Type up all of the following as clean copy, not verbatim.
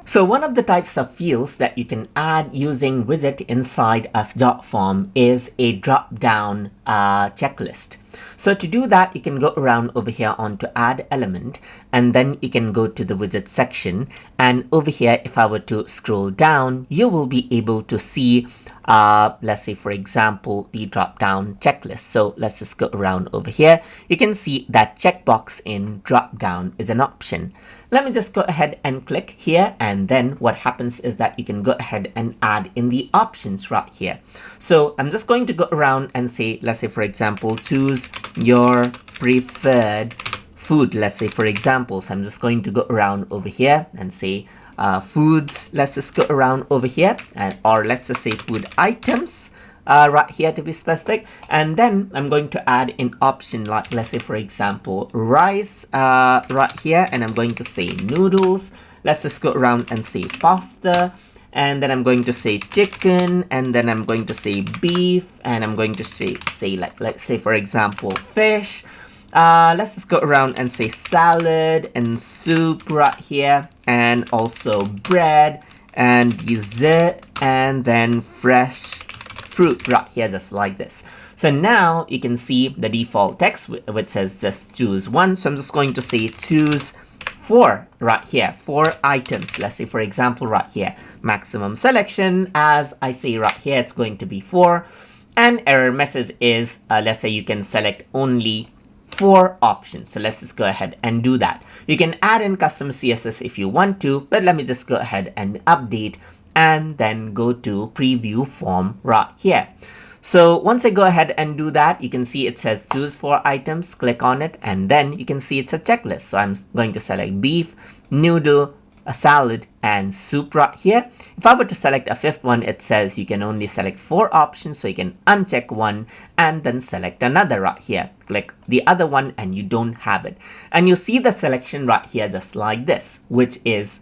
So one of the types of fields that you can add using widget inside of Jotform is a drop-down checklist. So to do that, you can go around over here onto add element, and then you can go to the widget section. And over here, if I were to scroll down, you will be able to see, let's say, for example, the drop-down checklist. So let's just go around over here. You can see that checkbox in drop-down is an option. Let me just go ahead and click here, and then what happens is that you can go ahead and add in the options right here. So I'm just going to go around and say, let's say, for example, choose your preferred food. Let's say, for example, so I'm just going to go around over here and say foods. Let's just go around over here, or let's just say food items. Right here to be specific, and then I'm going to add an option like, let's say, for example, rice right here, and I'm going to say noodles. Let's just go around and say pasta, and then I'm going to say chicken, and then I'm going to say beef, and I'm going to say like, let's say, for example, fish. Let's just go around and say salad and soup right here, and also bread and dessert, and then fresh fruit right here, just like this. So now you can see the default text which says just choose one. So I'm just going to say choose 4 right here, 4 items. Let's say, for example, right here, maximum selection. As I say right here, it's going to be 4. And error message is, let's say you can select only 4 options. So let's just go ahead and do that. You can add in custom CSS if you want to, but let me just go ahead and update and then go to preview form right here. So once I go ahead and do that, you can see it says choose 4 items, click on it, and then you can see it's a checklist. So I'm going to select beef, noodle, a salad, and soup right here. If I were to select a 5th one, it says you can only select 4 options, so you can uncheck one and then select another right here. Click the other one and you don't have it. And you see the selection right here just like this, which is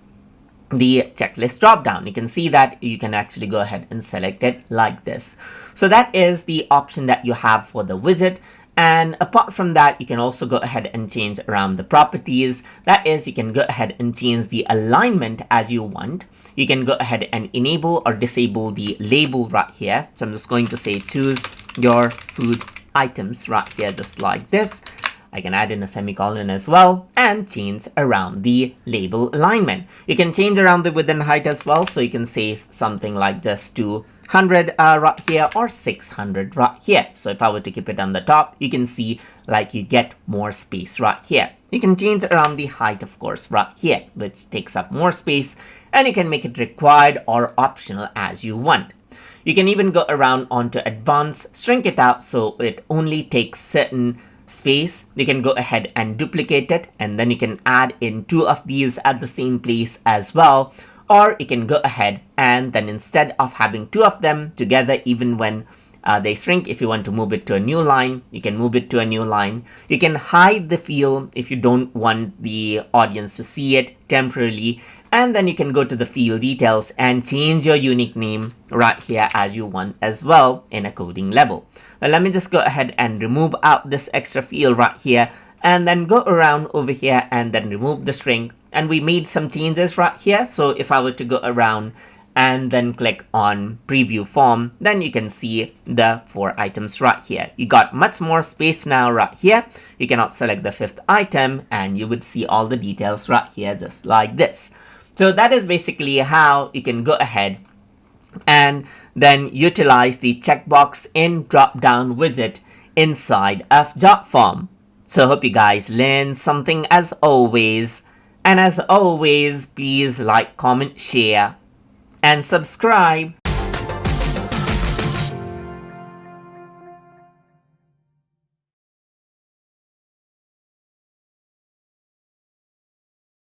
the checklist drop down. You can see that you can actually go ahead and select it like this. So that is the option that you have for the widget. And apart from that, you can also go ahead and change around the properties. That is, you can go ahead and change the alignment as you want. You can go ahead and enable or disable the label right here. So I'm just going to say choose your food items right here, just like this. I can add in a semicolon as well and change around the label alignment. You can change around the width and height as well. So you can say something like just 200 right here or 600 right here. So if I were to keep it on the top, you can see like you get more space right here. You can change around the height, of course, right here, which takes up more space, and you can make it required or optional as you want. You can even go around onto advanced, shrink it out so it only takes certain space. You can go ahead and duplicate it, and then you can add in 2 of these at the same place as well. Or you can go ahead and then instead of having 2 of them together, even when they shrink, if you want to move it to a new line, you can move it to a new line. You can hide the field if you don't want the audience to see it temporarily. And then you can go to the field details and change your unique name right here as you want as well in a coding level. Well, let me just go ahead and remove out this extra field right here, and then go around over here and then remove the string. And we made some changes right here. So if I were to go around and then click on preview form, then you can see the 4 items right here. You got much more space now right here. You cannot select the 5th item, and you would see all the details right here just like this. So that is basically how you can go ahead and then utilize the checkbox in Dropdown Widget inside of Jotform. So hope you guys learned something as always. And as always, please like, comment, share, and subscribe.